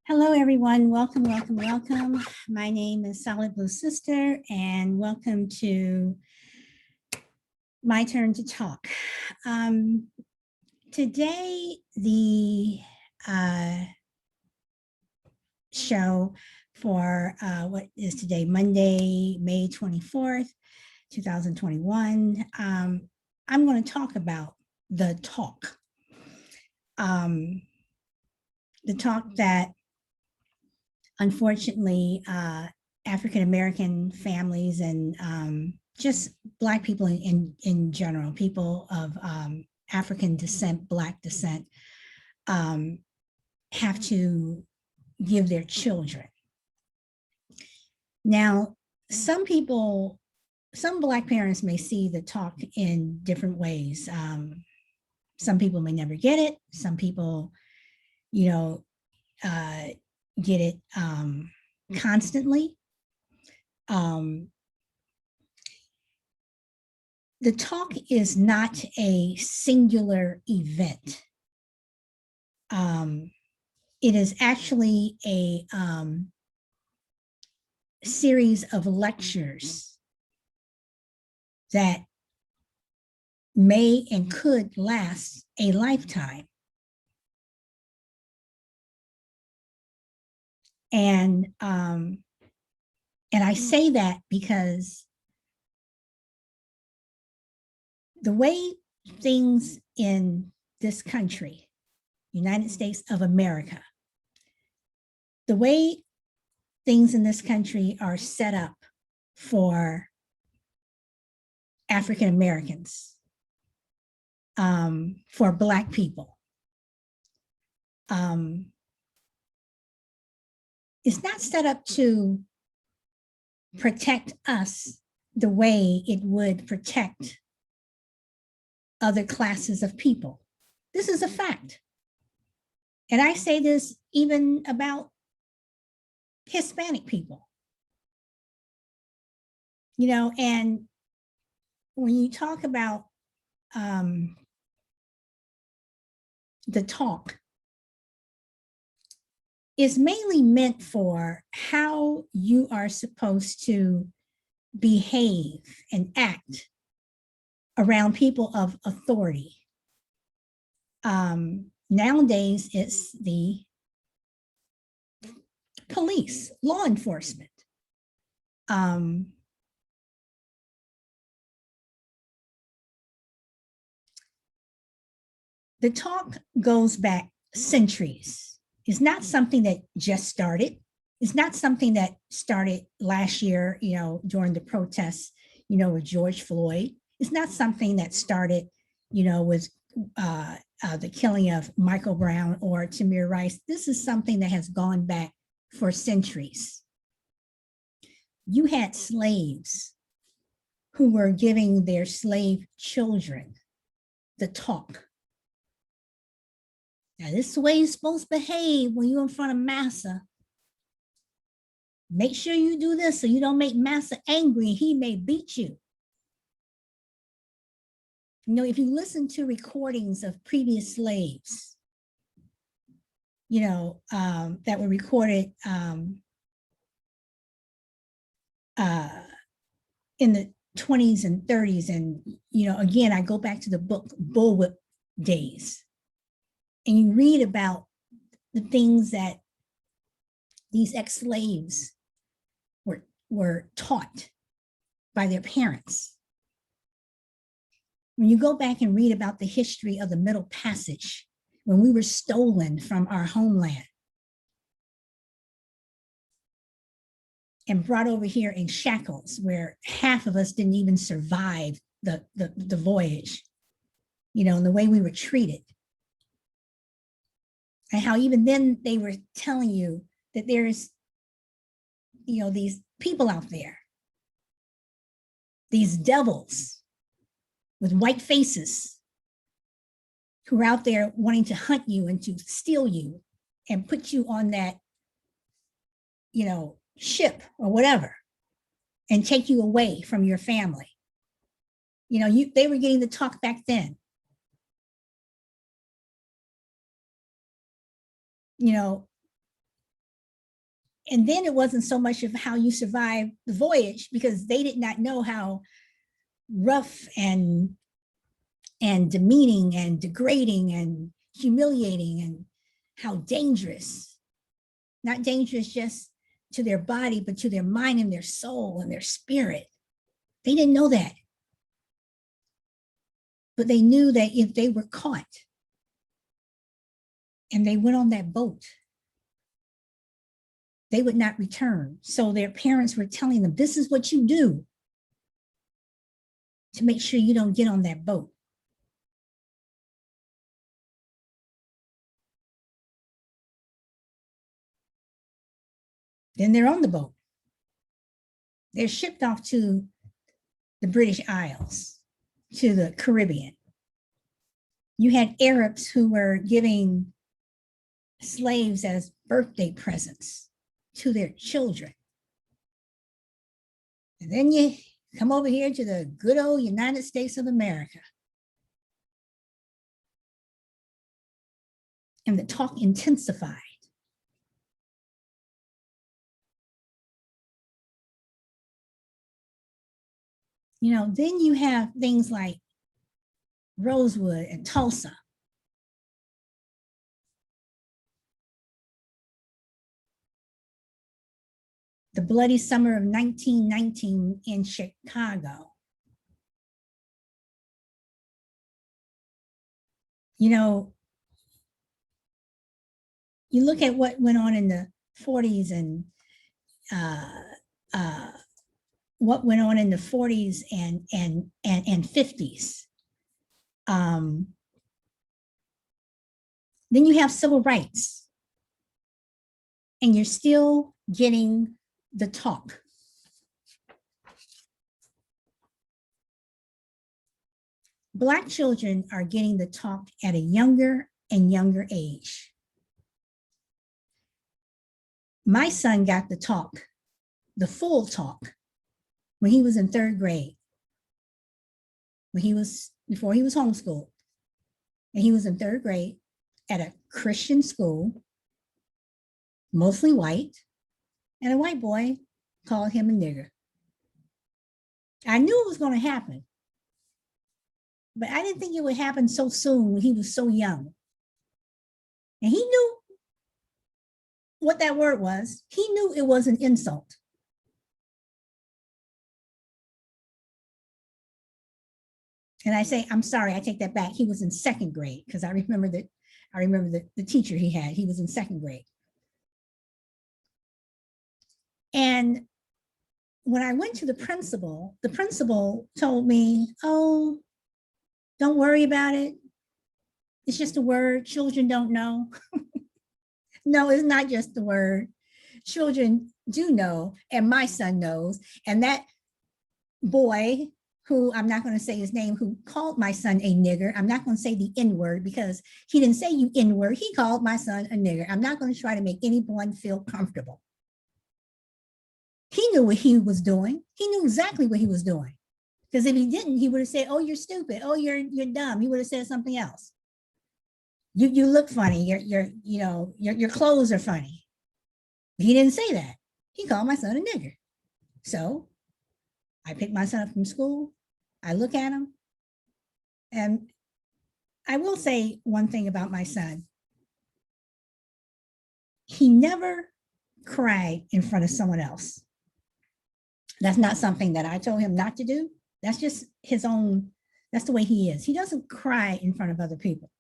Hello, everyone. Welcome, welcome, welcome. My name is Solid Blue Sister, and welcome to My Turn to Talk. Today, the show for what is today, Monday, May 24th, 2021. I'm going to talk about the talk. The talk that unfortunately, African-American families and just Black people in general, people of African descent, Black descent, have to give their children. Now, some Black parents may see the talk in different ways. Some people may never get it. Some people, get it constantly. The talk is not a singular event. It is actually a series of lectures that may and could last a lifetime. And I say that because the way things in this country, United States of America, the way things in this country are set up for African Americans, for Black people, it's not set up to protect us the way it would protect other classes of people. This is a fact. And I say this even about Hispanic people. And when you talk about the talk, is mainly meant for how you are supposed to behave and act around people of authority. Nowadays, it's the police, law enforcement. The talk goes back centuries. It's not something that just started. It's not something that started last year, during the protests, with George Floyd. It's not something that started, with the killing of Michael Brown or Tamir Rice. This is something that has gone back for centuries. You had slaves who were giving their slave children the talk. Now, this is the way you're supposed to behave when you're in front of massa. Make sure you do this so you don't make massa angry. He may beat you. If you listen to recordings of previous slaves, that were recorded in the 20s and 30s. And, again, I go back to the book Bullwhip Days. And you read about the things that these ex-slaves were taught by their parents. When you go back and read about the history of the Middle Passage, when we were stolen from our homeland and brought over here in shackles, where half of us didn't even survive the voyage, and the way we were treated. And how even then they were telling you that there's, these people out there, these devils with white faces who are out there wanting to hunt you and to steal you and put you on that, ship or whatever, and take you away from your family. They were getting the talk back then. And then it wasn't so much of how you survived the voyage, because they did not know how rough and demeaning and degrading and humiliating and how dangerous, not dangerous just to their body, but to their mind and their soul and their spirit. They didn't know that. But they knew that if they were caught and they went on that boat, they would not return. So their parents were telling them, this is what you do to make sure you don't get on that boat. Then they're on the boat. They're shipped off to the British Isles, to the Caribbean. You had Arabs who were giving slaves as birthday presents to their children. And then you come over here to the good old United States of America. And the talk intensified. You know, then you have things like Rosewood and Tulsa. The bloody summer of 1919 in Chicago. You know, you look at what went on in the 40s and what went on in the 40s and 50s. Then you have civil rights, and you're still getting the talk. Black children are getting the talk at a younger and younger age. My son got the talk, the full talk, when he was in 3rd grade, before he was homeschooled. And he was in 3rd grade at a Christian school, mostly white, and a white boy called him a nigger. I knew it was going to happen, but I didn't think it would happen so soon when he was so young. And he knew what that word was. He knew it was an insult. And I say, I'm sorry, I take that back. He was in 2nd grade, because I remember the teacher he had. He was in 2nd grade. And when I went to the principal told me, oh, don't worry about it. It's just a word. Children don't know. No, it's not just the word. Children do know, and my son knows. And that boy, who I'm not going to say his name, who called my son a nigger, I'm not going to say the N-word, because he didn't say you N-word. He called my son a nigger. I'm not going to try to make anyone feel comfortable. He knew what he was doing. He knew exactly what he was doing. Because if he didn't, he would have said, oh, you're stupid. Oh, you're dumb. He would have said something else. You look funny. Your clothes are funny. But he didn't say that. He called my son a nigger. So I picked my son up from school. I look at him. And I will say one thing about my son. He never cried in front of someone else. That's not something that I told him not to do. That's just his own, that's the way he is. He doesn't cry in front of other people.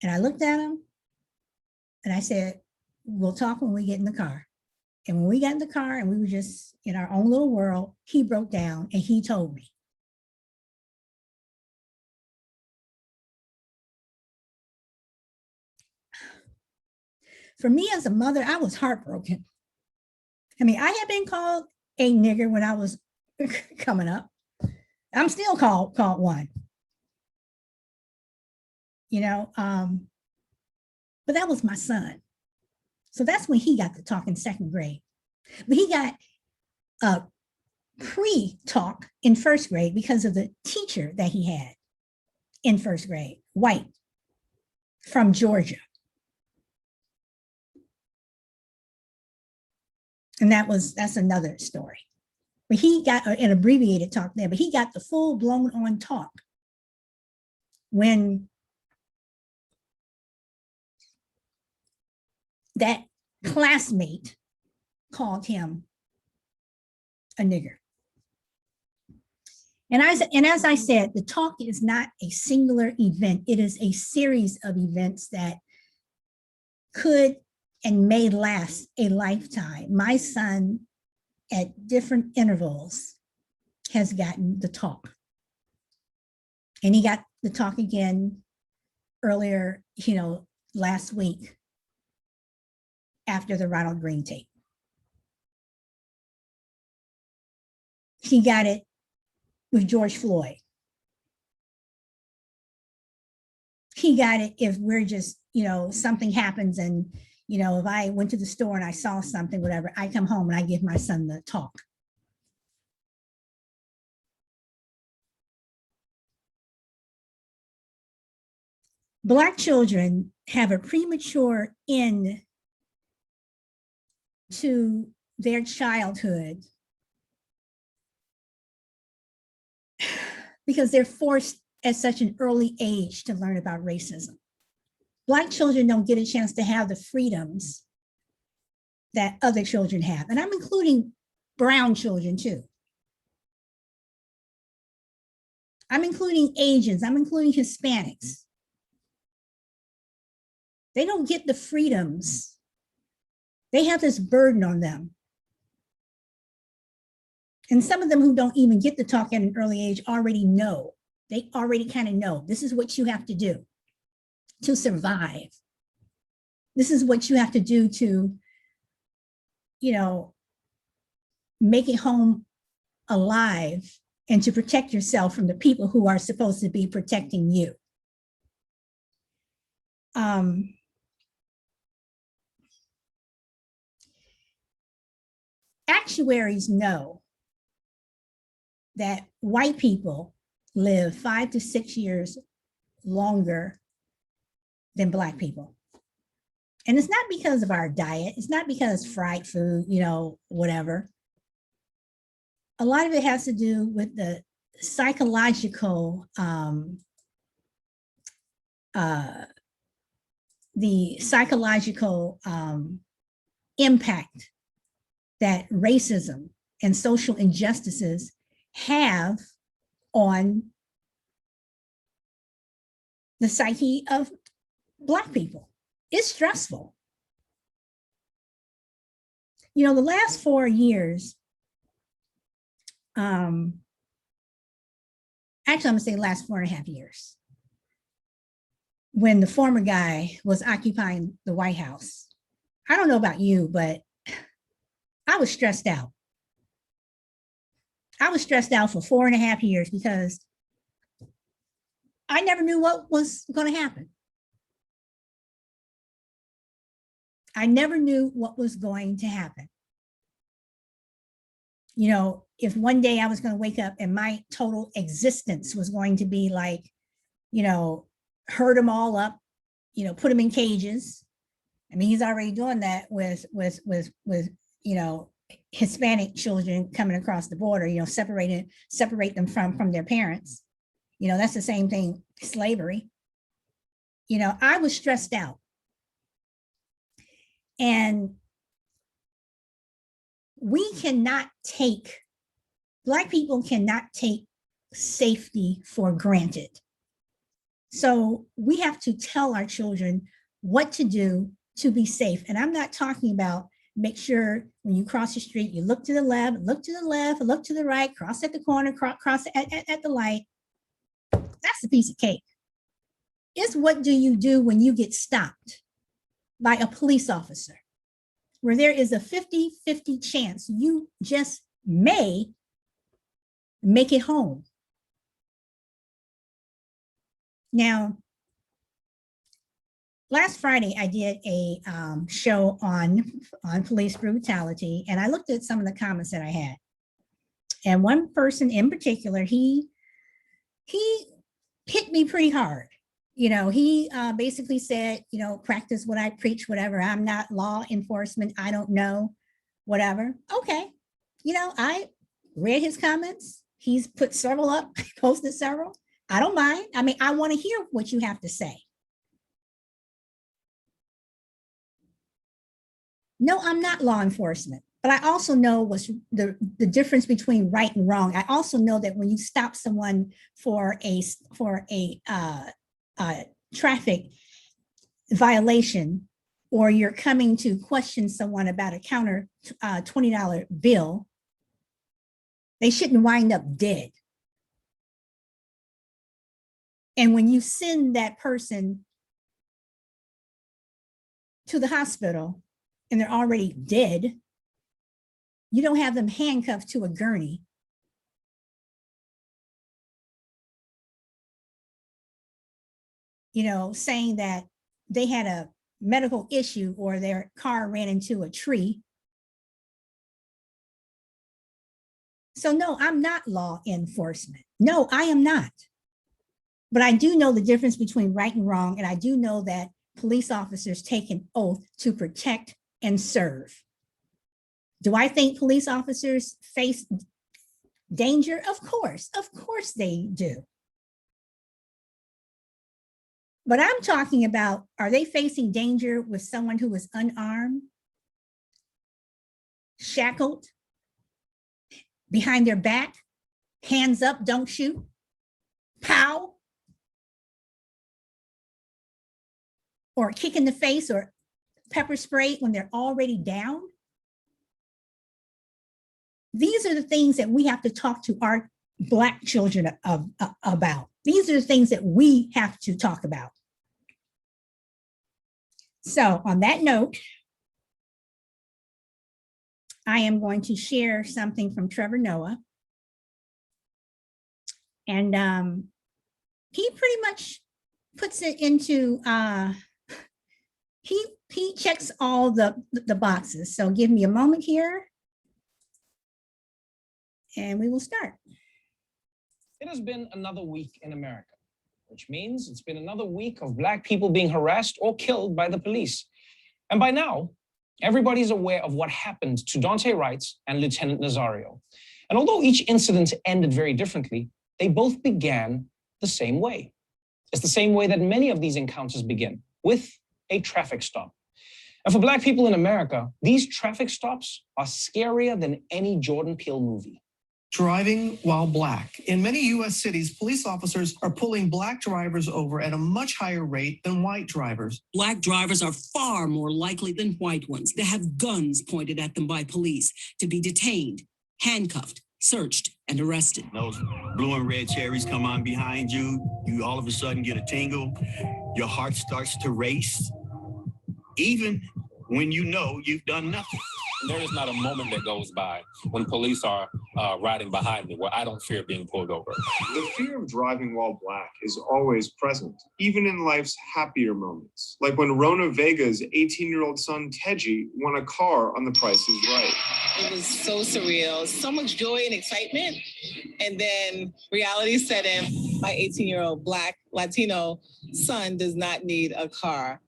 And I looked at him and I said, we'll talk when we get in the car. And when we got in the car and we were just in our own little world, he broke down and he told me. For me as a mother, I was heartbroken. I mean, I had been called a nigger when I was coming up. I'm still called one. But that was my son. So that's when he got to talk in 2nd grade. But he got a pre-talk in 1st grade because of the teacher that he had in 1st grade, white, from Georgia. And that's another story. But he got an abbreviated talk there, but he got the full blown on talk when that classmate called him a nigger. And as I said, the talk is not a singular event. It is a series of events that could and may last a lifetime. My son, at different intervals, has gotten the talk. And he got the talk again earlier, last week after the Ronald Green tape. He got it with George Floyd. He got it if we're just, something happens and, if I went to the store and I saw something, whatever, I come home and I give my son the talk. Black children have a premature end to their childhood because they're forced at such an early age to learn about racism. Black children don't get a chance to have the freedoms that other children have. And I'm including brown children too. I'm including Asians, I'm including Hispanics. They don't get the freedoms. They have this burden on them. And some of them who don't even get to talk at an early age already know. They already kind of know this is what you have to do to survive. This is what you have to do to, make it home alive and to protect yourself from the people who are supposed to be protecting you. Actuaries know that white people live 5 to 6 years longer than Black people. And it's not because of our diet. It's not because fried food, whatever. A lot of it has to do with the psychological impact that racism and social injustices have on the psyche of Black people. It's stressful. The last 4 years, actually, I'm gonna say last 4.5 years, when the former guy was occupying the White House. I don't know about you, but I was stressed out. I was stressed out for 4.5 years because I never knew what was going to happen. I never knew what was going to happen. If one day I was going to wake up and my total existence was going to be like, herd them all up, put them in cages. I mean, he's already doing that with Hispanic children coming across the border, separate them from their parents. That's the same thing, slavery. I was stressed out. And Black people cannot take safety for granted. So we have to tell our children what to do to be safe. And I'm not talking about make sure when you cross the street, you look to the left, look to the left, look to the right, cross at the corner, cross at the light. That's a piece of cake. It's what do you do when you get stopped by a police officer, where there is a 50-50 chance you just may make it home. Now, last Friday, I did a show on police brutality, and I looked at some of the comments that I had. And one person in particular, he hit me pretty hard. He basically said, practice what I preach, whatever. I'm not law enforcement. I don't know. whatever. Okay. I read his comments. He's put several up, posted several. I don't mind. I mean, I want to hear what you have to say. No, I'm not law enforcement, but I also know what's the difference between right and wrong. I also know that when you stop someone for a traffic violation, or you're coming to question someone about a counter $20 bill, they shouldn't wind up dead. And when you send that person to the hospital and they're already dead, you don't have them handcuffed to a gurney. Saying that they had a medical issue or their car ran into a tree. So no, I'm not law enforcement. No, I am not. But I do know the difference between right and wrong. And I do know that police officers take an oath to protect and serve. Do I think police officers face danger? Of course they do. But I'm talking about, are they facing danger with someone who is unarmed, shackled, behind their back, hands up, don't shoot, pow, or kick in the face or pepper spray when they're already down? These are the things that we have to talk to our Black children about. These are the things that we have to talk about. So on that note, I am going to share something from Trevor Noah. And he pretty much puts it into, he checks all the boxes. So give me a moment here and we will start. It has been another week in America, which means it's been another week of Black people being harassed or killed by the police. And by now, everybody's aware of what happened to Daunte Wright and Lieutenant Nazario. And although each incident ended very differently, they both began the same way. It's the same way that many of these encounters begin, with a traffic stop. And for Black people in America, these traffic stops are scarier than any Jordan Peele movie. Driving while Black. In many U.S. cities, police officers are pulling Black drivers over at a much higher rate than white drivers. Black drivers are far more likely than white ones to have guns pointed at them by police, to be detained, handcuffed, searched, and arrested. Those blue and red cherries come on behind you, you all of a sudden get a tingle, your heart starts to race, even when you know you've done nothing. There is not a moment that goes by when police are riding behind me where I don't fear being pulled over. The fear of driving while Black is always present, even in life's happier moments. Like when Rona Vega's 18-year-old son, Teji, won a car on The Price is Right. It was so surreal, so much joy and excitement. And then reality set in. My 18-year-old Black Latino son does not need a car.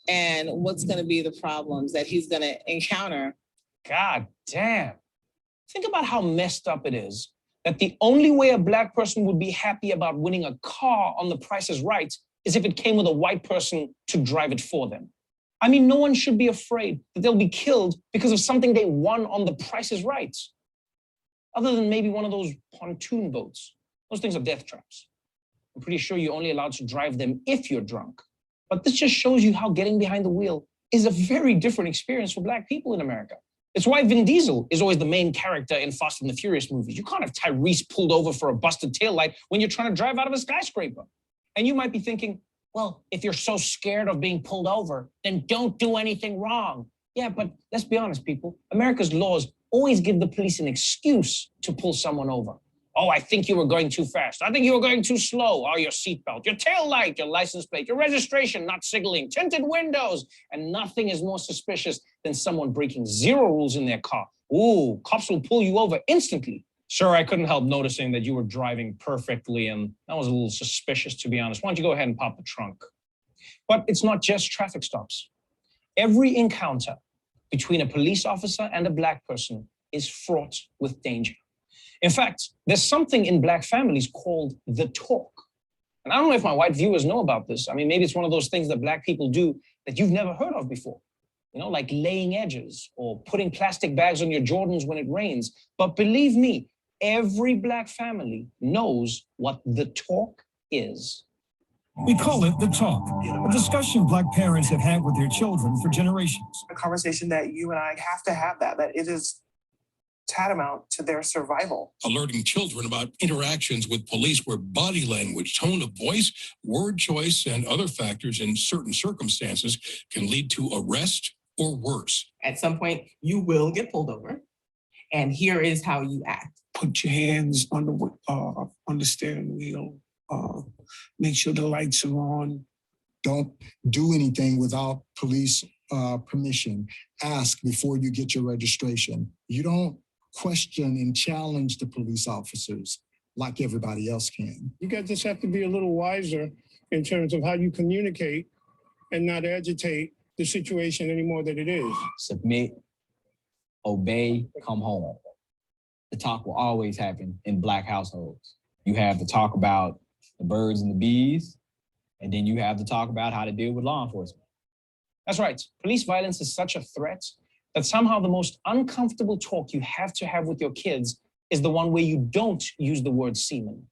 And what's going to be the problems that he's going to encounter? God damn. Think about how messed up it is that the only way a Black person would be happy about winning a car on The Price is Right is if it came with a white person to drive it for them. I mean, no one should be afraid that they'll be killed because of something they won on The Price is Right. Other than maybe one of those pontoon boats. Those things are death traps. I'm pretty sure you're only allowed to drive them if you're drunk. But this just shows you how getting behind the wheel is a very different experience for Black people in America. It's why Vin Diesel is always the main character in Fast and the Furious movies. You can't have Tyrese pulled over for a busted taillight when you're trying to drive out of a skyscraper. And you might be thinking, well, if you're so scared of being pulled over, then don't do anything wrong. Yeah, but let's be honest, people. America's laws always give the police an excuse to pull someone over. Oh, I think you were going too fast. I think you were going too slow. Oh, your seatbelt, your tail light, your license plate, your registration, not signaling, tinted windows. And nothing is more suspicious than someone breaking zero rules in their car. Ooh, cops will pull you over instantly. Sir, I couldn't help noticing that you were driving perfectly, and that was a little suspicious, to be honest. Why don't you go ahead and pop the trunk? But it's not just traffic stops. Every encounter, between a police officer and a Black person is fraught with danger. In fact, there's something in Black families called the talk. And I don't know if my white viewers know about this. I mean, maybe it's one of those things that Black people do that you've never heard of before, you know, like laying edges or putting plastic bags on your Jordans when it rains. But believe me, every Black family knows what the talk is. We call it the talk, a discussion Black parents have had with their children for generations. A conversation that you and I have to have that it is tantamount to their survival. Alerting children about interactions with police where body language, tone of voice, word choice, and other factors in certain circumstances can lead to arrest or worse. At some point, you will get pulled over, and here is how you act. Put your hands on the steering wheel. Make sure the lights are on. Don't do anything without police permission. Ask before you get your registration. You don't question and challenge the police officers like everybody else can. You guys just have to be a little wiser in terms of how you communicate and not agitate the situation any more than it is. Submit, obey, come home. The talk will always happen in Black households. You have to talk about the birds and the bees, and then you have to talk about how to deal with law enforcement. That's right. Police violence is such a threat that somehow the most uncomfortable talk you have to have with your kids is the one where you don't use the word semen.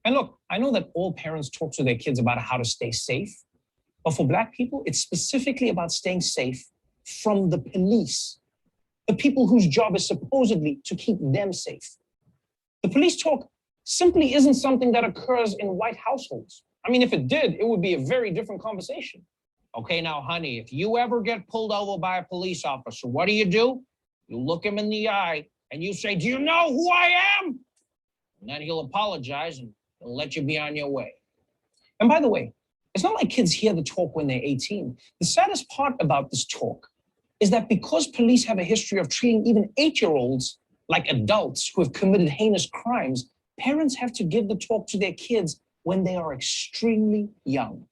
And look, I know that all parents talk to their kids about how to stay safe, but for Black people, it's specifically about staying safe from the police, the people whose job is supposedly to keep them safe. The police talk simply isn't something that occurs in white households. I mean, if it did, it would be a very different conversation. Okay, now, honey, if you ever get pulled over by a police officer, what do? You look him in the eye and you say, do you know who I am? And then he'll apologize and he'll let you be on your way. And by the way, it's not like kids hear the talk when they're 18. The saddest part about this talk is that because police have a history of treating even 8-year-olds like adults who have committed heinous crimes, parents have to give the talk to their kids when they are extremely young.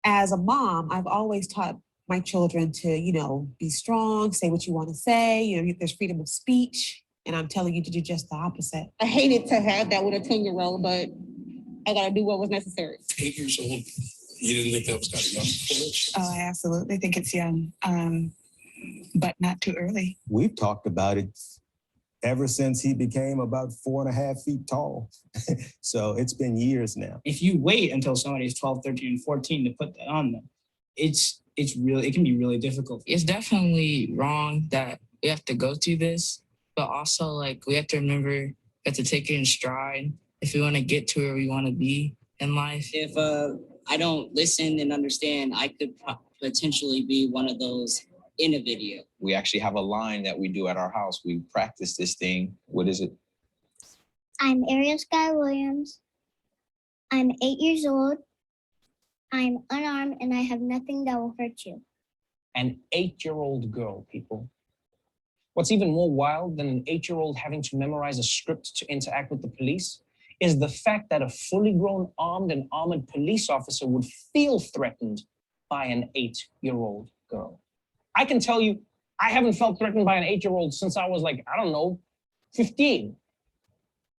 As a mom, I've always taught my children to, be strong, say what you want to say. There's freedom of speech, and I'm telling you to do just the opposite. I hated to have that with a 10-year-old, but I got to do what was necessary. 8 years old, you didn't think that was kind of young? Oh, I absolutely think it's young, but not too early. We've talked about it ever since he became about 4.5 feet tall. So it's been years now. If you wait until somebody is 12, 13, and 14 to put that on them, it can be really difficult. It's definitely wrong that we have to go through this, but also we have to remember we have to take it in stride if we want to get to where we want to be in life. If I don't listen and understand, I could potentially be one of those in a video. We actually have a line that we do at our house. We practice this thing. What is it? I'm Ariel Sky Williams. I'm 8 years old. I'm unarmed and I have nothing that will hurt you. An 8-year-old girl, people. What's even more wild than an 8-year-old having to memorize a script to interact with the police is the fact that a fully grown armed and armored police officer would feel threatened by an 8-year-old girl. I can tell you, I haven't felt threatened by an 8-year-old since I was 15.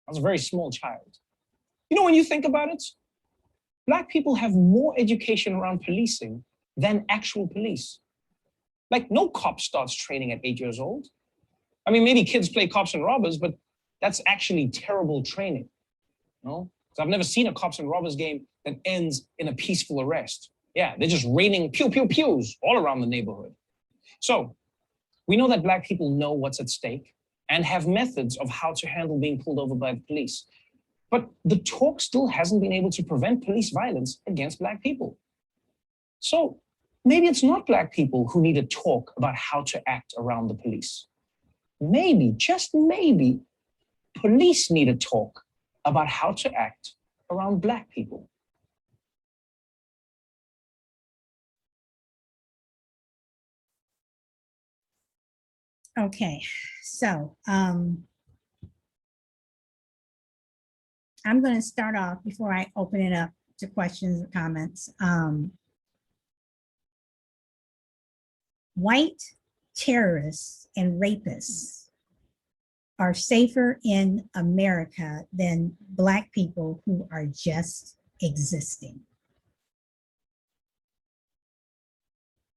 I was a very small child. When you think about it, Black people have more education around policing than actual police. No cop starts training at 8 years old. I mean, maybe kids play cops and robbers, but that's actually terrible training. Because I've never seen a cops and robbers game that ends in a peaceful arrest. Yeah, they're just raining pew, pew, pews all around the neighborhood. So we know that Black people know what's at stake and have methods of how to handle being pulled over by the police. But the talk still hasn't been able to prevent police violence against Black people. So maybe it's not Black people who need to talk about how to act around the police. Maybe, just maybe, police need to talk about how to act around Black people. Okay, so I'm going to start off before I open it up to questions or comments. White terrorists and rapists are safer in America than Black people who are just existing.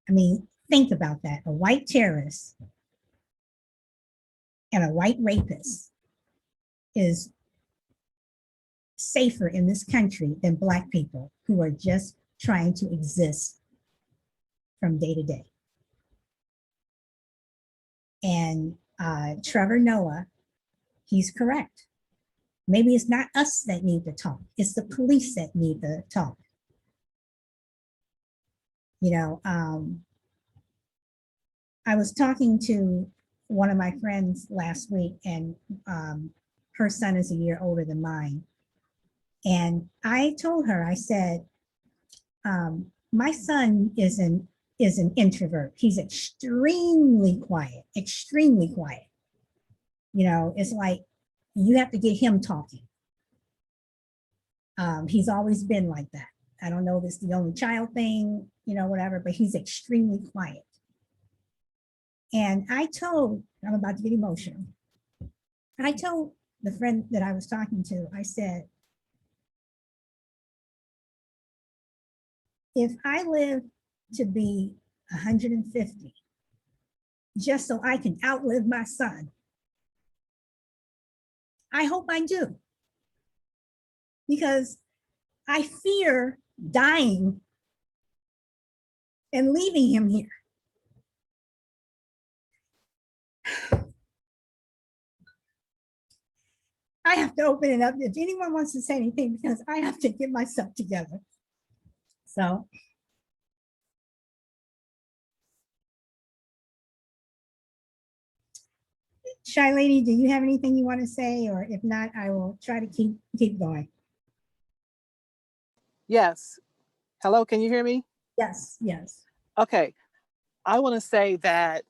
I mean, think about that. A white terrorist and a white rapist is safer in this country than Black people who are just trying to exist from day to day. And Trevor Noah, he's correct. Maybe it's not us that need to talk. It's the police that need to talk. You know, I was talking to one of my friends last week, and her son is a year older than mine. And I told her, I said, my son is an introvert. He's extremely quiet, extremely quiet. You know, it's like you have to get him talking. He's always been like that. I don't know if it's the only child thing, you know, whatever, but he's extremely quiet. And I'm about to get emotional. I told the friend that I was talking to, I said, if I live to be 150, just so I can outlive my son, I hope I do. Because I fear dying and leaving him here. I have to open it up if anyone wants to say anything, because I have to get myself together. So. Shy Lady, do you have anything you want to say? Or if not, I will try to keep going. Yes. Hello, can you hear me? Yes, yes. Okay. I want to say that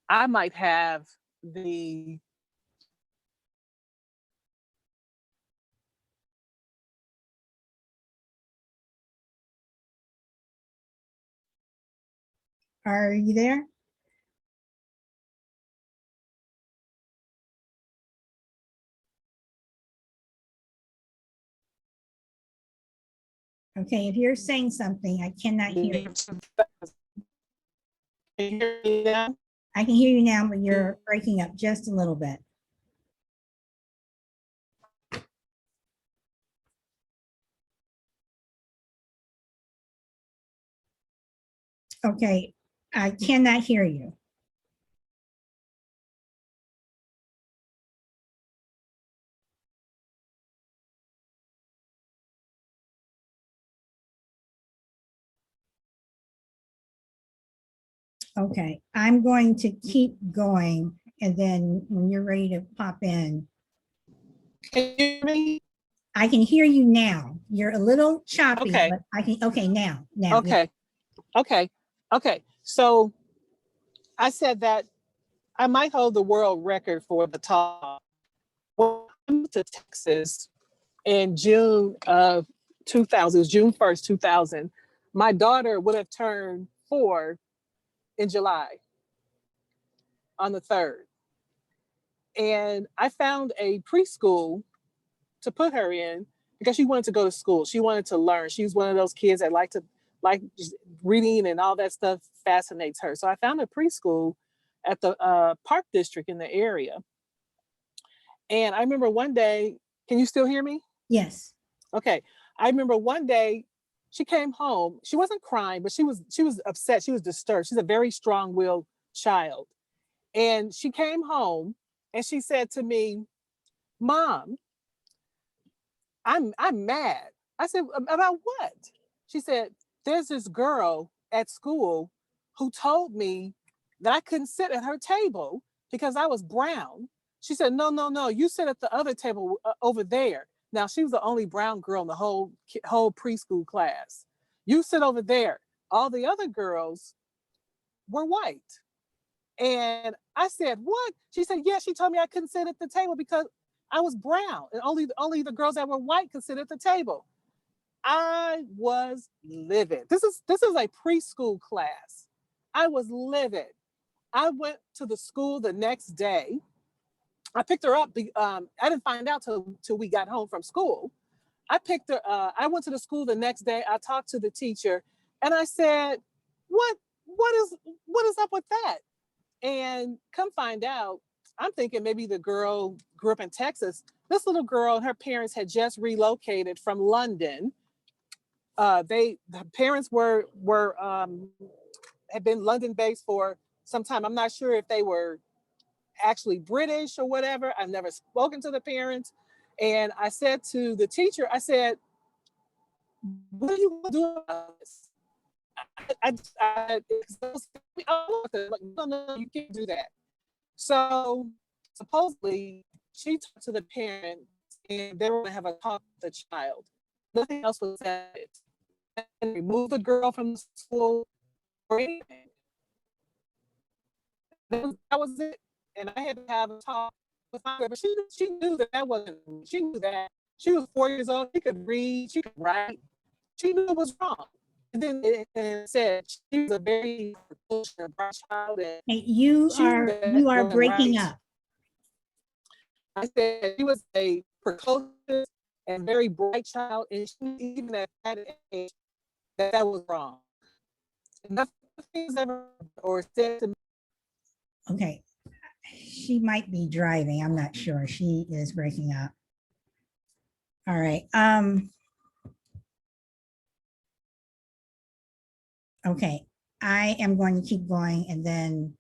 I might have the Are you there? Okay, if you're saying something, I cannot hear you. Can you hear me now? I can hear you now, but you're breaking up just a little bit. Okay, I cannot hear you. Okay, I'm going to keep going, and then when you're ready to pop in. Can you hear me? I can hear you now. You're a little choppy, Okay. but I can, okay, now. Okay. Yeah. Okay. So I said that I might hold the world record for the talk. When I moved to Texas in June of 2000, it was June 1st, 2000, my daughter would have turned 4 in July on the 3rd. And I found a preschool to put her in because she wanted to go to school. She wanted to learn. She was one of those kids that like just reading, and all that stuff fascinates her. So I found a preschool at the Park District in the area. And I remember one day, can you still hear me? Yes. Okay. I remember one day she came home. She wasn't crying, but she was upset. She was disturbed. She's a very strong-willed child. And she came home and she said to me, "Mom, I'm mad." I said, "About what?" She said, "There's this girl at school who told me that I couldn't sit at her table because I was brown." She said, no, you sit at the other table over there. Now, she was the only brown girl in the whole preschool class. "You sit over there. All the other girls were white." And I said, "What?" She said, "Yeah, she told me I couldn't sit at the table because I was brown, and only the girls that were white could sit at the table." I was livid. This is a preschool class. I was livid. I went to the school the next day. I picked her up. I didn't find out till we got home from school. I picked her. I went to the school the next day. I talked to the teacher, and I said, "What is up with that?" And come find out, I'm thinking maybe the girl grew up in Texas. This little girl and her parents had just relocated from London. The parents had been London based for some time. I'm not sure if they were actually British or whatever. I've never spoken to the parents. And I said to the teacher, I said, "What are you going to do about this?" No, you can't do that. So supposedly she talked to the parent and they were going to have a talk with the child. Nothing else was said. And remove the girl from the school or anything. That was it. And I had to have a talk with my girl, but she knew that wasn't, she knew that. She was 4 years old. She could read, she could write. She knew it was wrong. And then it said she was a very bright child. And Hey, you are breaking up. I said she was a precocious and very bright child, and she even at that age that was wrong. Nothing was ever or said to me. Okay, she might be driving. I'm not sure. She is breaking up. All right. Okay, I am going to keep going, and then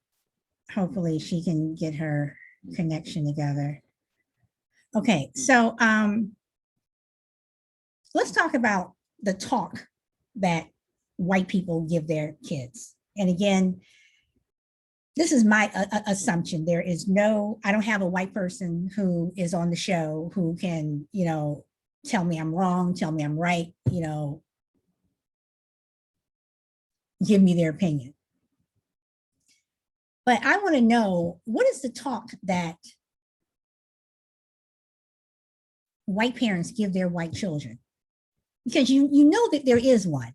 hopefully she can get her connection together. Okay, so let's talk about the talk that white people give their kids. And again, this is my assumption. There is no, I don't have a white person who is on the show who can, tell me I'm wrong, tell me I'm right, give me their opinion. But I want to know, what is the talk that white parents give their white children? Because you know that there is one.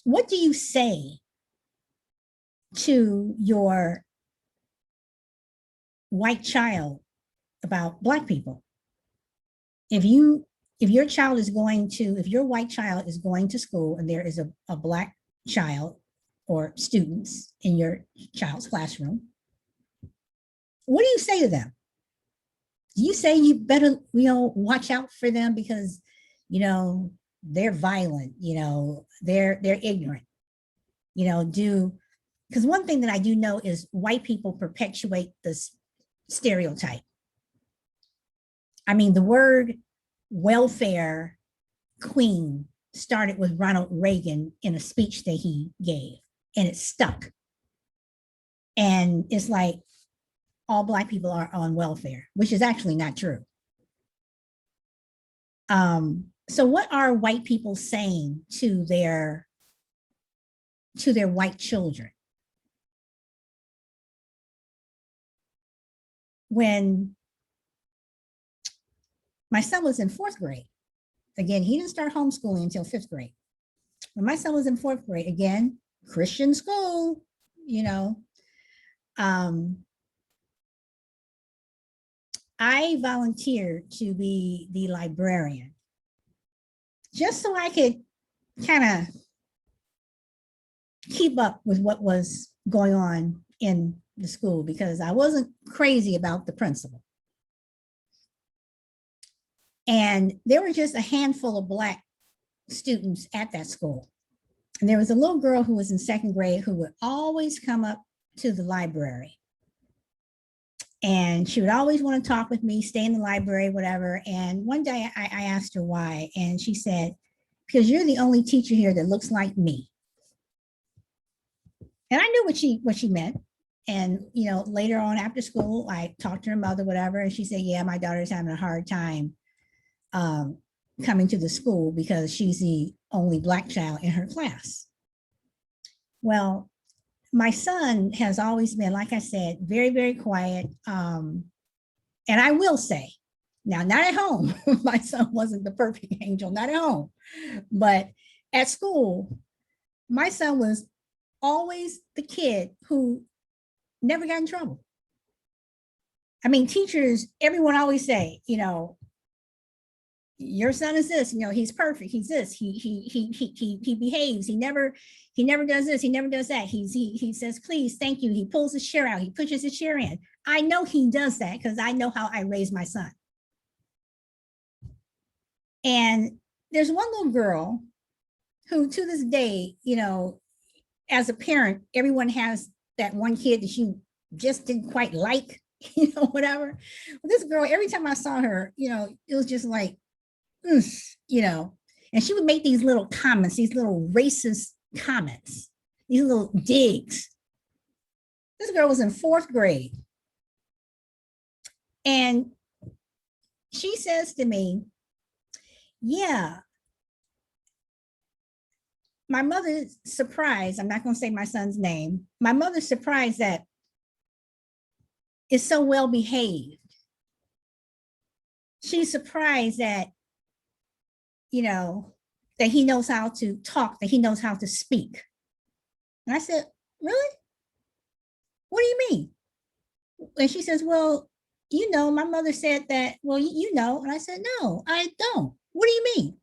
What do you say to your white child about Black people? If your child is going to, if your white child is going to school and there is a Black child or students in your child's classroom, what do you say to them? Do you say you better, watch out for them because, they're violent, they're ignorant, because one thing that I do know is white people perpetuate this stereotype. I mean, the word welfare queen started with Ronald Reagan in a speech that he gave, and it stuck. And it's like all Black people are on welfare, which is actually not true. So what are white people saying to their white children? When my son was in 4th grade, again, he didn't start homeschooling until 5th grade. When my son was in 4th grade, again, Christian school, I volunteered to be the librarian just so I could kind of keep up with what was going on in the school, because I wasn't crazy about the principal. And there were just a handful of Black students at that school. And there was a little girl who was in 2nd grade who would always come up to the library. And she would always want to talk with me, stay in the library, whatever. And one day I asked her why, and she said, "Because you're the only teacher here that looks like me." And I knew what she meant. And later on after school, I talked to her mother, whatever, and she said, "Yeah, my daughter's having a hard time coming to the school because she's the only Black child in her class." Well, my son has always been, like I said, very, very quiet. And I will say, now, not at home, my son wasn't the perfect angel, not at home, but at school, my son was always the kid who never got in trouble. I mean, teachers, everyone always say, you know, your son is this, you know, he's perfect, he's this, he behaves, he never does this, he never does that, he says please, thank you, he pulls his chair out, he pushes his chair in. I know he does that because I know how I raised my son. And there's one little girl who to this day, you know, as a parent, everyone has that one kid that you just didn't quite like, you know, whatever. But this girl, every time I saw her, you know, it was just like, you know, and she would make these little comments, these little racist comments, these little digs. This girl was in 4th grade. And she says to me, yeah, my mother's surprised, I'm not going to say my son's name, my mother's surprised that it's so well behaved. She's surprised that, you know, that he knows how to talk, that he knows how to speak. And I said, really? What do you mean? And she says, well, you know, my mother said that, well, you know. And I said, no, I don't. What do you mean?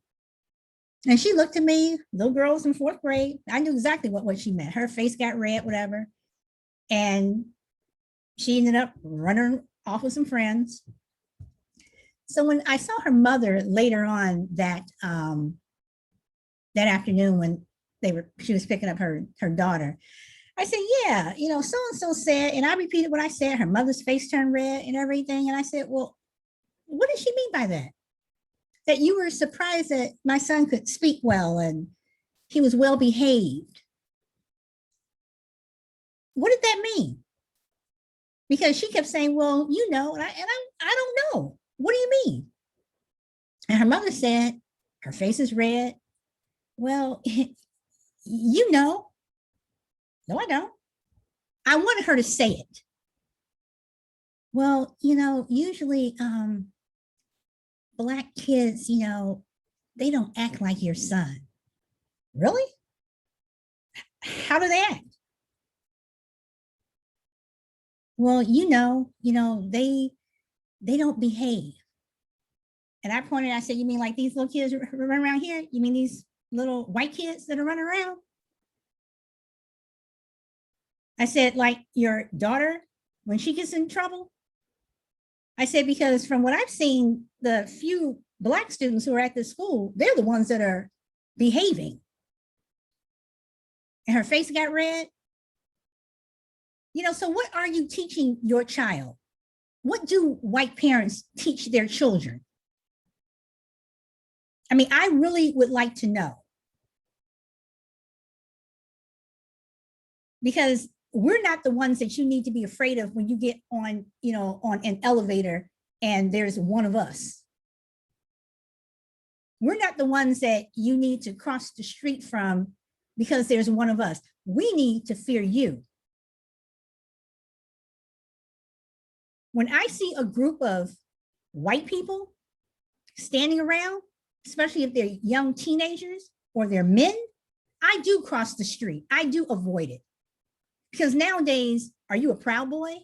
And she looked at me, little girl was in 4th grade. I knew exactly what she meant. Her face got red, whatever. And she ended up running off with some friends. So when I saw her mother later on that afternoon when she was picking up her daughter, I said, yeah, you know, so-and-so said, and I repeated what I said, her mother's face turned red and everything. And I said, well, what did she mean by that? That you were surprised that my son could speak well and he was well behaved. What did that mean? Because she kept saying, well, you know, and I don't know. What do you mean? And her mother said, her face is red. Well, you know. No, I don't. I wanted her to say it. Well, you know, usually Black kids, you know, they don't act like your son. Really? How do they act? Well, you know, they don't behave. And I pointed, I said, you mean like these little kids run around here? You mean these little white kids that are running around? I said, like your daughter, when she gets in trouble? I said, because from what I've seen, the few Black students who are at this school, they're the ones that are behaving. And her face got red. You know, so what are you teaching your child? What do white parents teach their children? I mean, I really would like to know. Because we're not the ones that you need to be afraid of when you get on, you know, on an elevator and there's one of us. We're not the ones that you need to cross the street from because there's one of us. We need to fear you. When I see a group of white people standing around, especially if they're young teenagers or they're men, I do cross the street. I do avoid it. Because nowadays, are you a Proud Boy?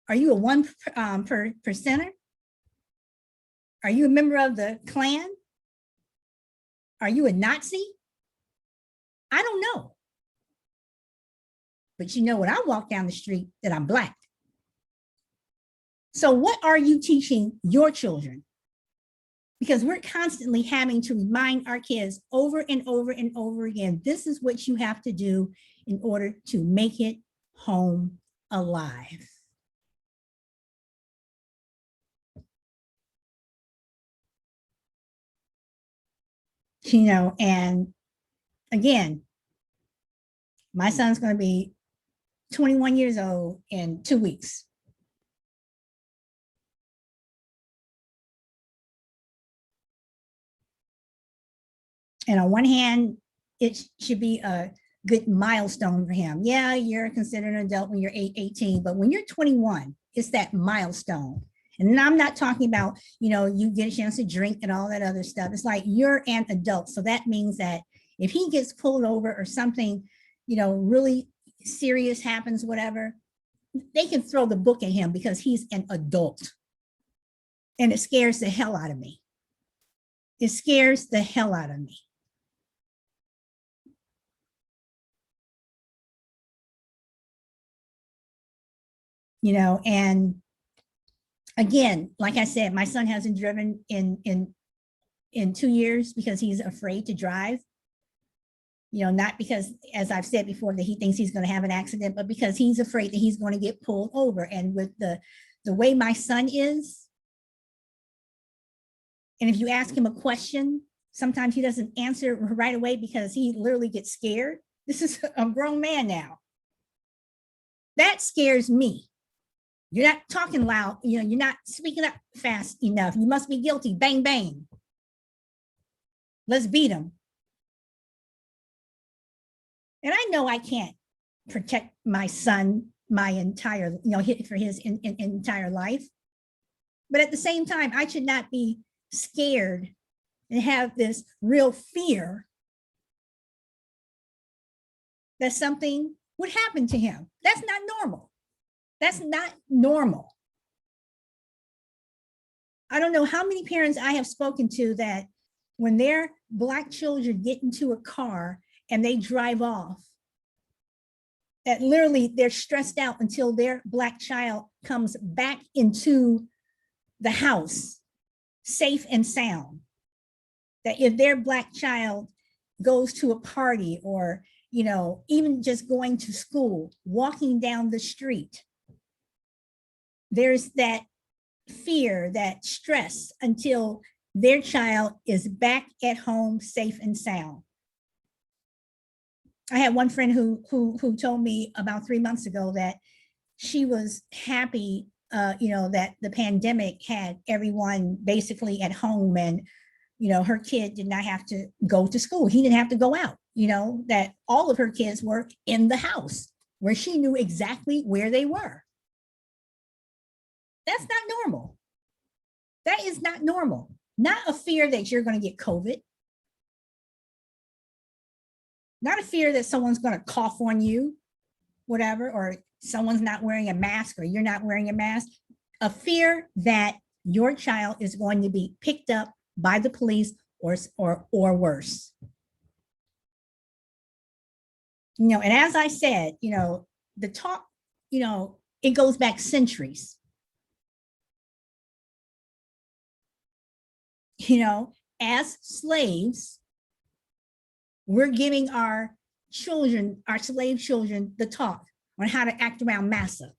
Are you a one percenter? Are you a member of the Klan? Are you a Nazi? I don't know. But you know when I walk down the street that I'm Black. So what are you teaching your children? Because we're constantly having to remind our kids over and over and over again, this is what you have to do in order to make it home alive. You know, and again, my son's going to be 21 years old in 2 weeks. And on one hand, it should be a good milestone for him. Yeah, you're considered an adult when you're 18, but when you're 21, it's that milestone. And I'm not talking about, you know, you get a chance to drink and all that other stuff. It's like you're an adult. So that means that if he gets pulled over or something, you know, really serious happens, whatever, they can throw the book at him because he's an adult. And it scares the hell out of me. It scares the hell out of me. You know, and again, like I said, my son hasn't driven in 2 years because he's afraid to drive. You know, not because, as I've said before, that he thinks he's going to have an accident, but because he's afraid that he's going to get pulled over. And with the way my son is, and if you ask him a question, sometimes he doesn't answer right away because he literally gets scared. This is a grown man now. That scares me. You're not talking loud, you know, you're not speaking up fast enough. You must be guilty. Bang, bang. Let's beat him. And I know I can't protect my son my entire, you know, for his entire life. But at the same time, I should not be scared and have this real fear that something would happen to him. That's not normal. That's not normal. I don't know how many parents I have spoken to that when their Black children get into a car and they drive off, that literally they're stressed out until their Black child comes back into the house safe and sound. That if their Black child goes to a party or, you know, even just going to school, walking down the street, there's that fear, that stress until their child is back at home safe and sound. I had one friend who told me about 3 months ago that she was happy, you know, that the pandemic had everyone basically at home, and, you know, her kid did not have to go to school. He didn't have to go out, you know, that all of her kids were in the house where she knew exactly where they were. That's not normal. That is not normal. Not a fear that you're going to get COVID. Not a fear that someone's going to cough on you, whatever, or someone's not wearing a mask or you're not wearing a mask. A fear that your child is going to be picked up by the police or worse. You know, and as I said, you know, the talk, you know, it goes back centuries. You know, as slaves, we're giving our children, our slave children, the talk on how to act around massa.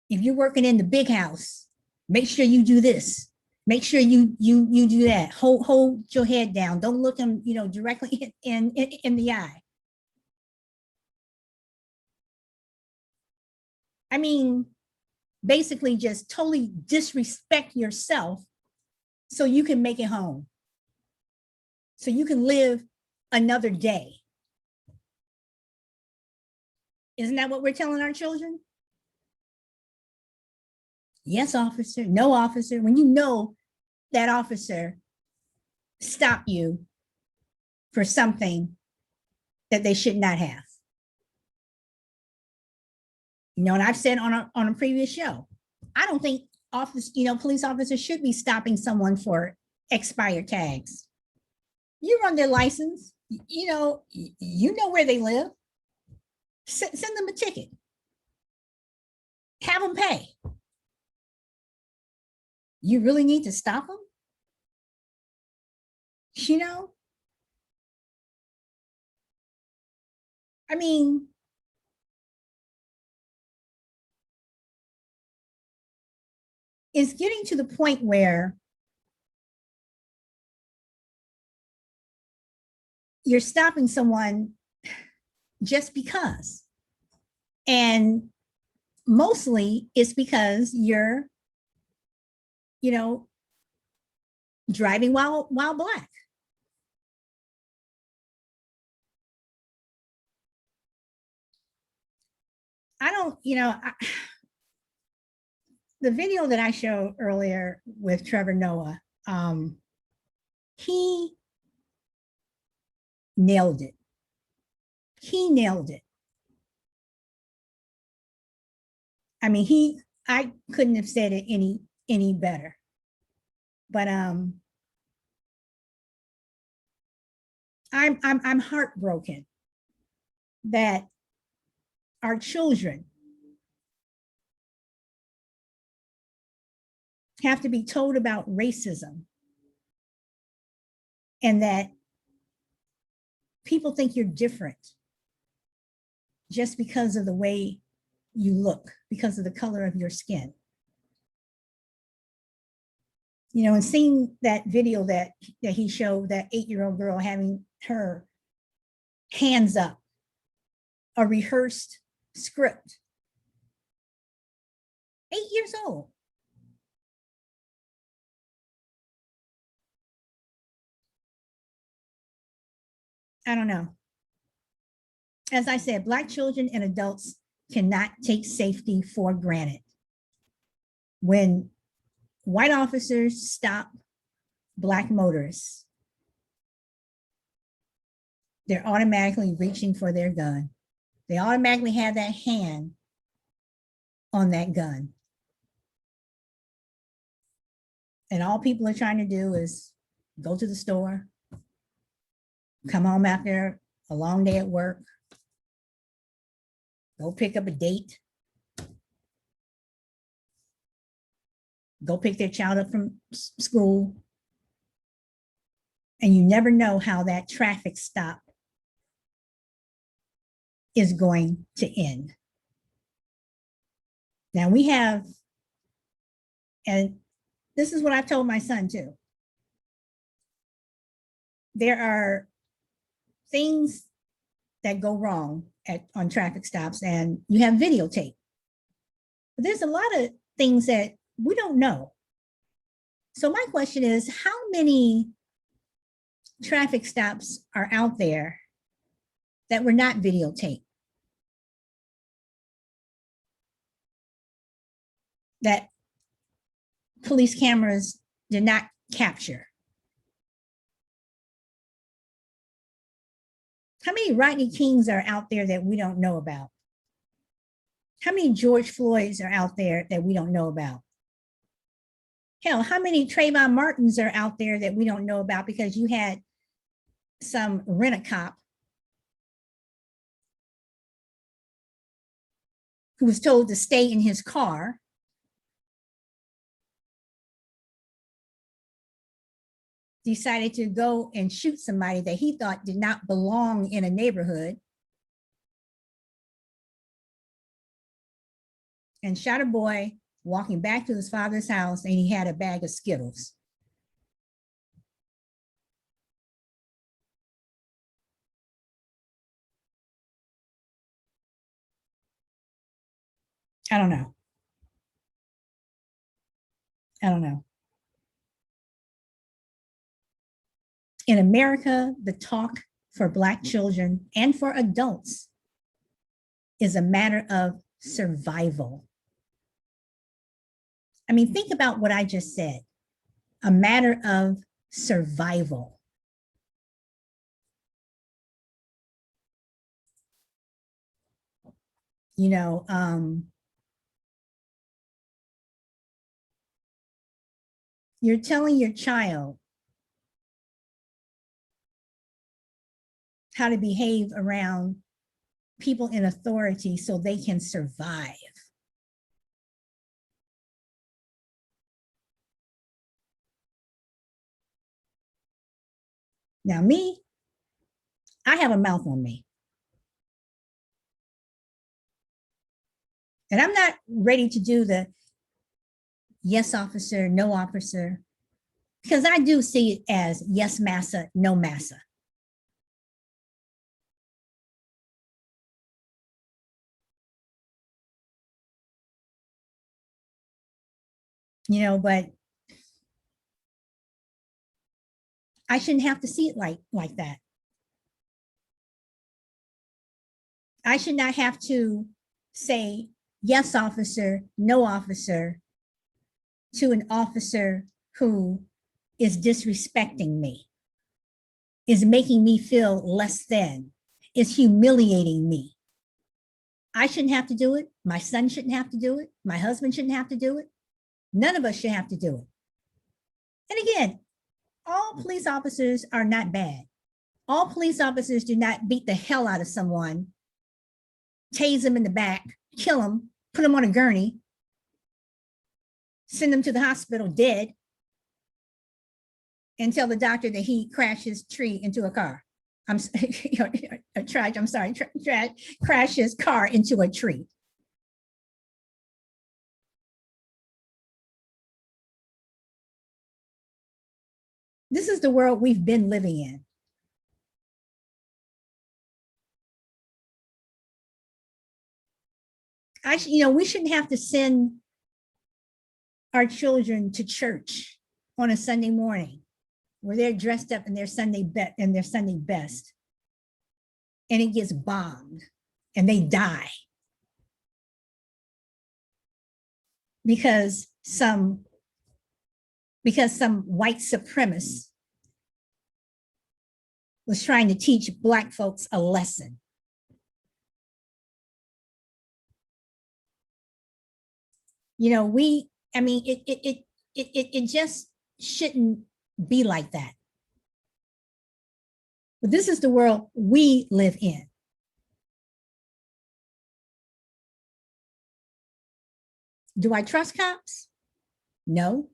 If you're working in the big house, make sure you do this. Make sure you do that. Hold your head down. Don't look them, you know, directly in the eye. I mean, basically just totally disrespect yourself so you can make it home. So you can live another day. Isn't that what we're telling our children? Yes, officer, no, officer. When you know that officer stopped you for something that they should not have. You know, and I've said on a previous show, I don't think police officers should be stopping someone for expired tags. You run their license, you know where they live. Send them a ticket. Have them pay. You really need to stop them? You know? I mean, it's getting to the point where you're stopping someone just because. And mostly it's because you're, you know, driving while Black. I don't, you know, the video that I showed earlier with Trevor Noah, he nailed it. He nailed it. I mean, I couldn't have said it any better. But I'm heartbroken that our children have to be told about racism and that people think you're different just because of the way you look, because of the color of your skin. You know, and seeing that video that he showed, that 8-year-old girl having her hands up, a rehearsed script, 8 years old. I don't know. As I said, Black children and adults cannot take safety for granted. When white officers stop Black motorists, they're automatically reaching for their gun. They automatically have that hand on that gun. And all people are trying to do is go to the store, come home after a long day at work, go pick up a date, go pick their child up from school. And you never know how that traffic stop is going to end. Now we have, and this is what I've told my son too. There are things that go wrong on traffic stops, and you have videotape. But there's a lot of things that we don't know. So my question is, how many traffic stops are out there that were not videotaped? That police cameras did not capture? How many Rodney Kings are out there that we don't know about? How many George Floyds are out there that we don't know about? Hell, how many Trayvon Martins are out there that we don't know about because you had some rent-a-cop who was told to stay in his car, decided to go and shoot somebody that he thought did not belong in a neighborhood, and shot a boy walking back to his father's house, and he had a bag of Skittles. I don't know. I don't know. In America, the talk for Black children and for adults is a matter of survival. I mean, think about what I just said, a matter of survival. You know, you're telling your child how to behave around people in authority so they can survive. Now me, I have a mouth on me. And I'm not ready to do the yes officer, no officer, because I do see it as yes massa, no massa. You know, but I shouldn't have to see it like that. I should not have to say yes officer, no officer to an officer who is disrespecting me, is making me feel less than, is humiliating me. I shouldn't have to do it. My son shouldn't have to do it. My husband shouldn't have to do it. None of us should have to do it. And again, all police officers are not bad. All police officers do not beat the hell out of someone, tase them in the back, kill them, put them on a gurney, send them to the hospital dead, and tell the doctor that he crashed his tree into a car. Crash his car into a tree. This is the world we've been living in. We shouldn't have to send our children to church on a Sunday morning where they're dressed up in their Sunday best, and it gets bombed and they die because some white supremacist was trying to teach Black folks a lesson. It just shouldn't be like that. But this is the world we live in. Do I trust cops? No.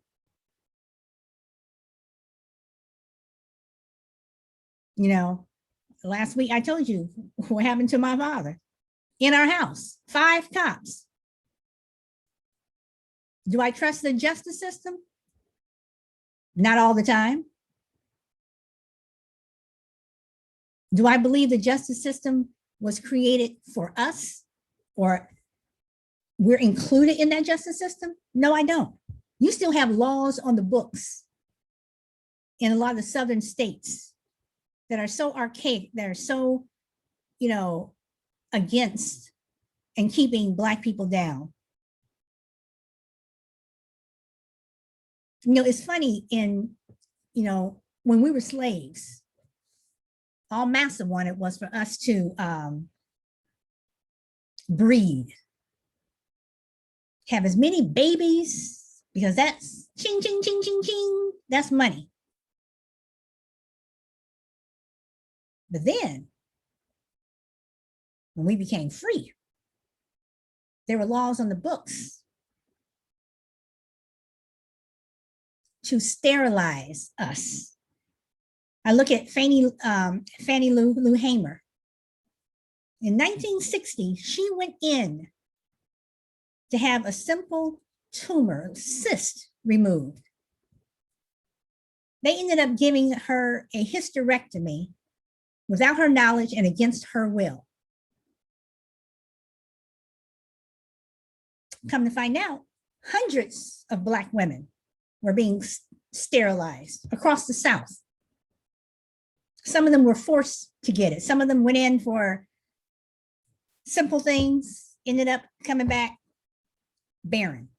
Last week I told you what happened to my father in our house, 5 cops. Do I trust the justice system? Not all the time. Do I believe the justice system was created for us, or we're included in that justice system? No, I don't. You still have laws on the books in a lot of the southern states that are so archaic, that are so, against and keeping Black people down. It's funny when we were slaves, all Massa wanted was for us to breed, have as many babies, because that's ching, ching, ching, ching, ching, that's money. But then, when we became free, there were laws on the books to sterilize us. I look at Fannie Lou Hamer. In 1960, she went in to have a simple tumor, cyst, removed. They ended up giving her a hysterectomy without her knowledge and against her will. Come to find out, hundreds of Black women were being sterilized across the South. Some of them were forced to get it. Some of them went in for simple things, ended up coming back barren.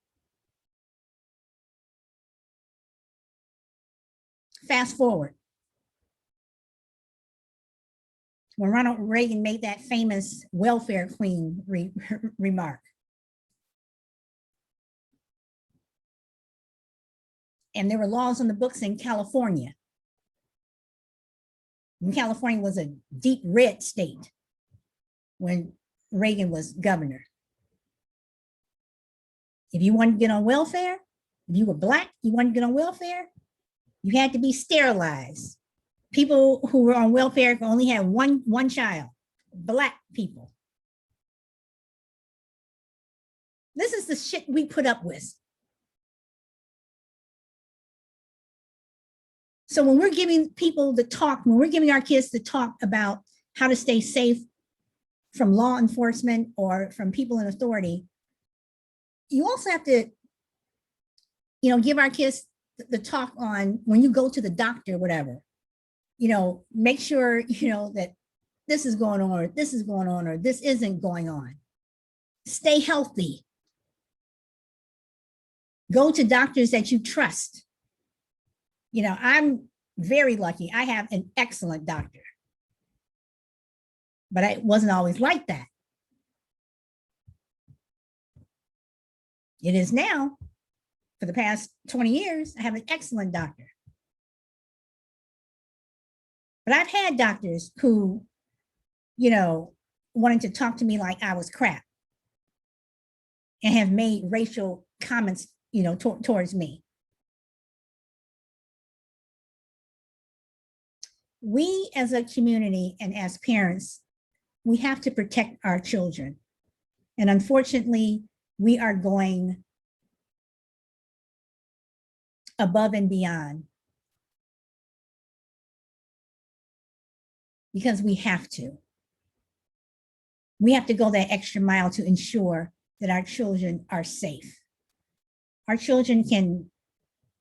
Fast forward. When Ronald Reagan made that famous welfare queen remark. And there were laws on the books in California. And California was a deep red state when Reagan was governor. If you wanted to get on welfare, if you were Black, you wanted to get on welfare, you had to be sterilized. People who were on welfare only had one child, Black people. This is the shit we put up with. So when we're giving people the talk, when we're giving our kids the talk about how to stay safe from law enforcement or from people in authority, you also have to, give our kids the talk on when you go to the doctor, whatever, make sure, that this is going on, or this is going on, or this isn't going on. Stay healthy. Go to doctors that you trust. I'm very lucky. I have an excellent doctor, but it wasn't always like that. It is now. For the past 20 years, I have an excellent doctor. But I've had doctors who, you know, wanted to talk to me like I was crap and have made racial comments, you know, towards me. We as a community and as parents, we have to protect our children. And unfortunately, we are going above and beyond because we have to. We have to go that extra mile to ensure that our children are safe. Our children can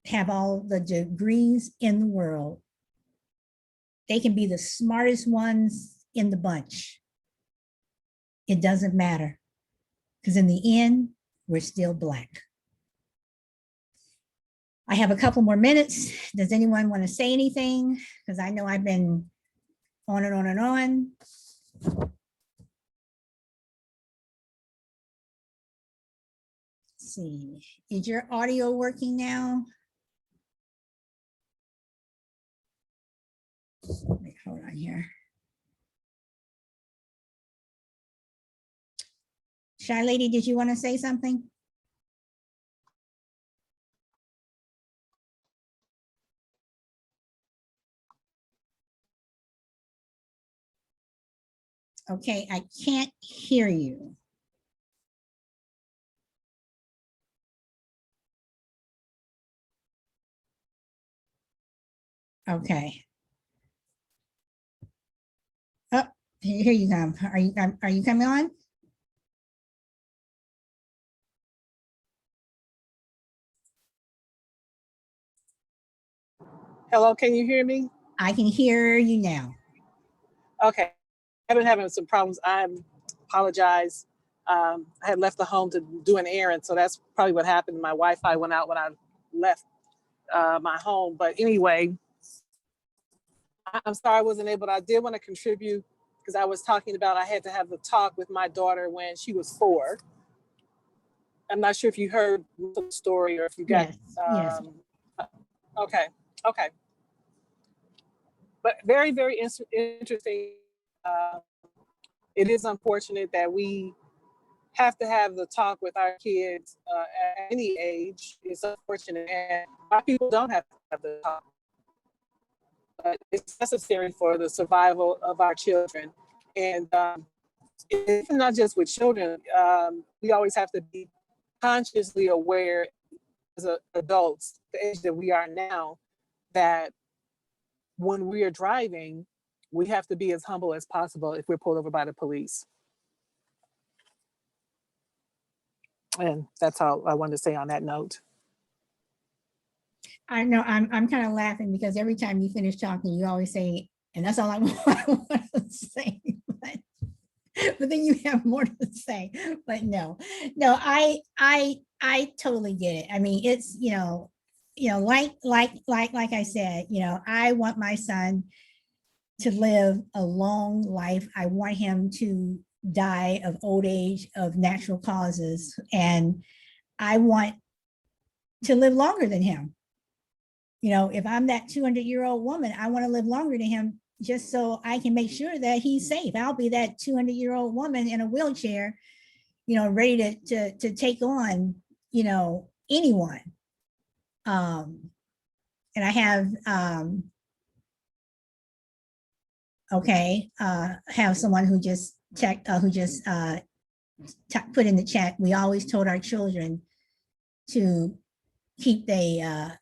have all the degrees in the world. They can be the smartest ones in the bunch. It doesn't matter, because in the end, we're still Black. I have a couple more minutes. Does anyone want to say anything? Because I know I've been on and on and on. Let's see, is your audio working now? Wait, hold on here. Shy Lady, did you want to say something? Okay, I can't hear you. Okay. Oh, here you come. Are you coming on? Hello, can you hear me? I can hear you now. Okay, I've been having some problems. I apologize. I had left the home to do an errand, so that's probably what happened. My Wi-Fi went out when I left my home. But anyway, I'm sorry I wasn't able to. I did want to contribute because I was talking about I had to have the talk with my daughter when she was 4. I'm not sure if you heard the story or if you got. Yes. Okay. But very, very interesting. It is unfortunate that we have to have the talk with our kids at any age. It's unfortunate, and our people don't have to have the talk. But it's necessary for the survival of our children. And it's not just with children. We always have to be consciously aware as adults, the age that we are now, that when we are driving, we have to be as humble as possible if we're pulled over by the police. And that's all I wanted to say on that note. I know I'm kind of laughing because every time you finish talking, you always say, and that's all I want to say. But then you have more to say. But no, I totally get it. I mean, it's, like I said, I want my son to live a long life. I want him to die of old age of natural causes. And I want to live longer than him. If I'm that 200-year-old woman, I want to live longer than him just so I can make sure that he's safe. I'll be that 200-year-old woman in a wheelchair, ready to take on, anyone. And I have, have someone who just checked, put in the chat. We always told our children to keep their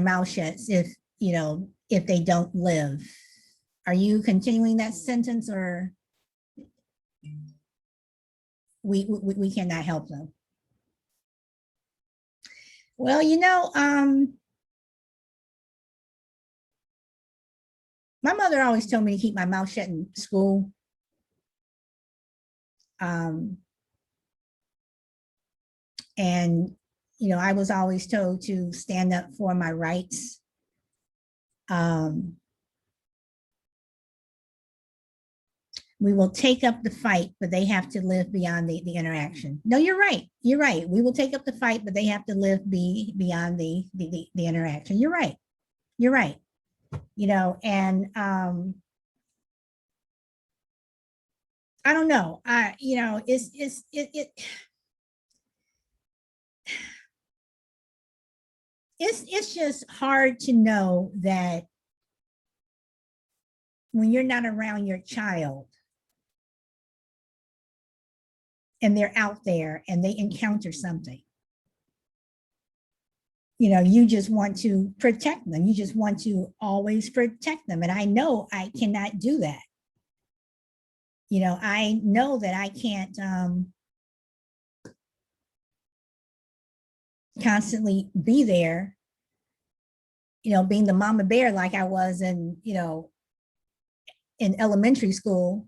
mouth shut if they don't live. Are you continuing that sentence, or we cannot help them? Well, my mother always told me to keep my mouth shut in school. And I was always told to stand up for my rights. We will take up the fight, but they have to live beyond the interaction. No, you're right. You're right. We will take up the fight, but they have to live beyond the interaction. You're right. You're right. You know, and I don't know. You know, it's just hard to know that when you're not around your child and they're out there and they encounter something, you know, you just want to protect them. You just want to always protect them. And I know I cannot do that. You know, I know that I can't constantly be there, you know, being the mama bear like I was in, you know, in elementary school,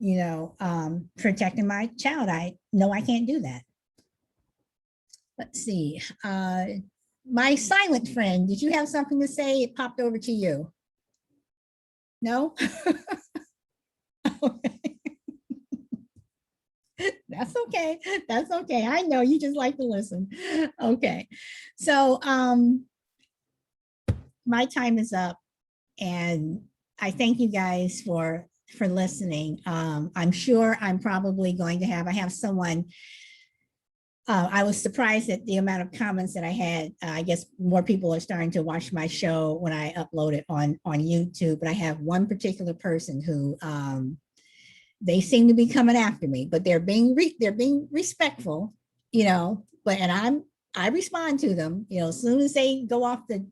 you know, protecting my child. I know I can't do that. Let's see. My silent friend, did you have something to say? It popped over to you. No? That's okay. That's okay. I know you just like to listen. Okay. So my time is up, and I thank you guys for listening. I'm sure I'm probably going to have, I have someone, I was surprised at the amount of comments that I had. I guess more people are starting to watch my show when I upload it on YouTube, but I have one particular person who they seem to be coming after me, but they're being respectful, you know, but, and I respond to them, you know, as soon as they go off the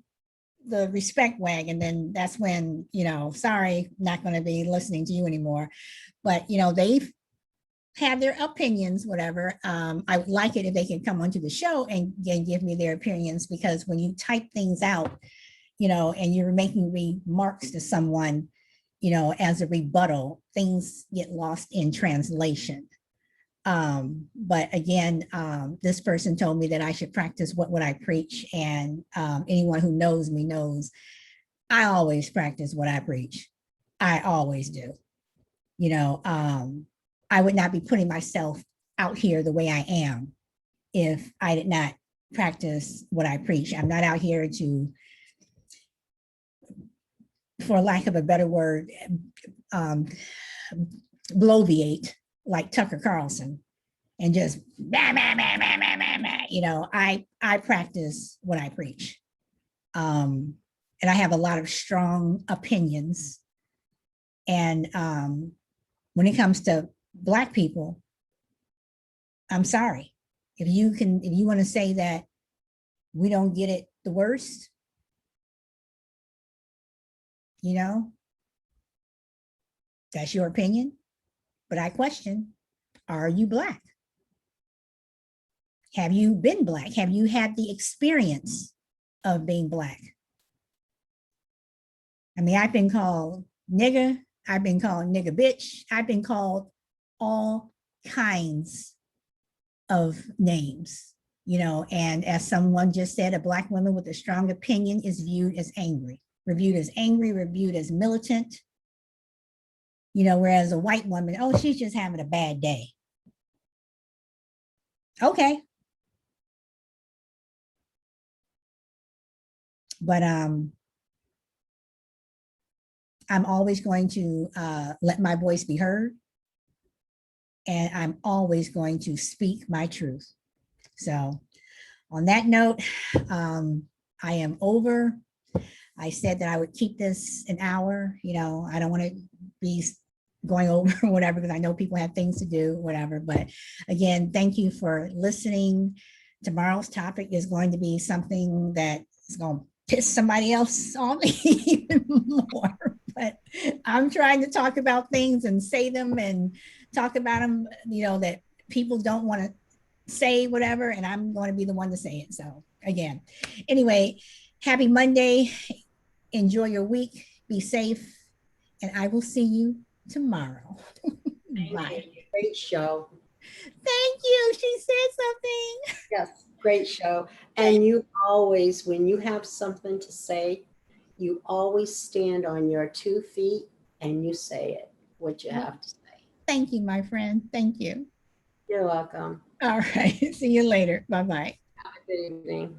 respect wagon, then that's when, you know, sorry, not going to be listening to you anymore. But, you know, they've had their opinions, whatever. I would like it if they can come onto the show and give me their opinions, because when you type things out, you know, and you're making remarks to someone, you know, as a rebuttal, things get lost in translation. But again, this person told me that I should practice what I preach, and anyone who knows me knows I always practice what I preach. I always do. You know, I would not be putting myself out here the way I am if I did not practice what I preach. I'm not out here to, for lack of a better word, bloviate like Tucker Carlson and just bah, bah, bah, bah, bah, bah, bah. You know, I practice what I preach. And I have a lot of strong opinions. And when it comes to Black people, I'm sorry. If you want to say that we don't get it the worst, you know, that's your opinion. But I question, are you Black? Have you been Black? Have you had the experience of being Black? I mean, I've been called nigger. I've been called nigger bitch. I've been called all kinds of names, you know, and as someone just said, a Black woman with a strong opinion is viewed as angry, reviewed as militant, you know, whereas a white woman, oh, she's just having a bad day. Okay. But I'm always going to let my voice be heard. And I'm always going to speak my truth. So on that note, I am over. I said that I would keep this an hour. You know, I don't want to be going over or whatever, because I know people have things to do, whatever. But again, thank you for listening. Tomorrow's topic is going to be something that is going to piss somebody else off even more. But I'm trying to talk about things and say them and talk about them, you know, that people don't want to say, whatever, and I'm going to be the one to say it. So again, anyway, happy Monday. Enjoy your week. Be safe. And I will see you tomorrow. Bye. Great show. Thank you. She said something. Yes, great show. And you always, when you have something to say, you always stand on your 2 feet and you say it, what you have to say. Thank you, my friend. Thank you. You're welcome. All right. See you later. Bye-bye. Have a good evening.